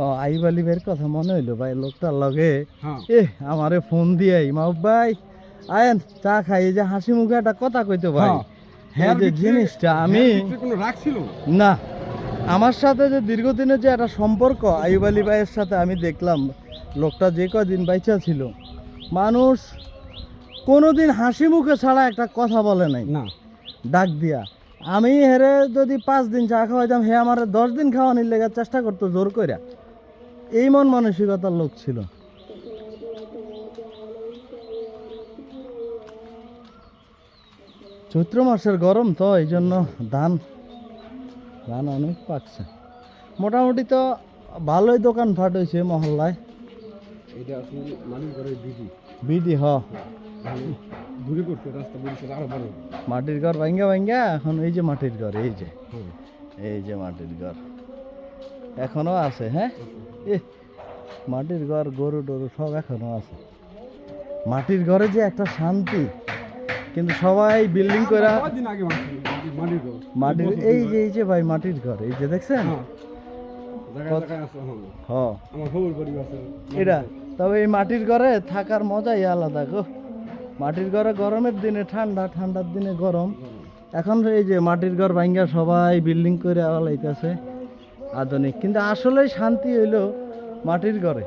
ও আইব আলী ভাইয়ের কথা মনে হইলো ভাই, লোকটার লগে আমারে ফোন দিয়ে মাহবুব ভাই আয়েন চা খাই, এই যে হাসি মুখে একটা কথা কইতো ভাই। হ্যাঁ, যে জিনিসটা আমি না, আমার সাথে যে দীর্ঘদিনের যে একটা সম্পর্ক আইব আলী ভাইয়ের সাথে, আমি দেখলাম লোকটা যে কদিন বাইচা ছিল, মানুষ কোনোদিন হাসি মুখে ছাড়া একটা কথা বলে নাই না, ডাক দিয়া। আমি হেরে যদি 5 দিন চা খাওয়াইতাম, হে আমার 10 দিন খাওয়ানির লেগে চেষ্টা করতো জোর কইরা। এই মন মানসিকতার লোক ছিল। চৈত্র মাসের গরম তো, এই জন্য ধান অনেক পাকছে। মোটামুটি তো ভালোই দোকানপাট হয়েছে মহল্লায়। বিডি মাটির ঘর ভাঙ্গা এখন এই যে মাটির ঘর, এই যে মাটির ঘর এখনো আছে। হ্যাঁ, মাটির ঘর, গরু টরু সব এখনো আছে। মাটির ঘরে যে একটা শান্তি, কিন্তু সবাই বিল্ডিং করে মাটির এই যে ভাই মাটির ঘর, এই যে দেখছেন এটা। তবে এই মাটির ঘরে থাকার মজাই আলাদা গো। মাটির ঘরে গরমের দিনে ঠান্ডা, ঠান্ডার দিনে গরম। এখন এই যে মাটির ঘর ভাঙ্গা সবাই বিল্ডিং করে আলাইতেছে আধুনিক, কিন্তু আসলে শান্তি হইলো মাটির ঘরে।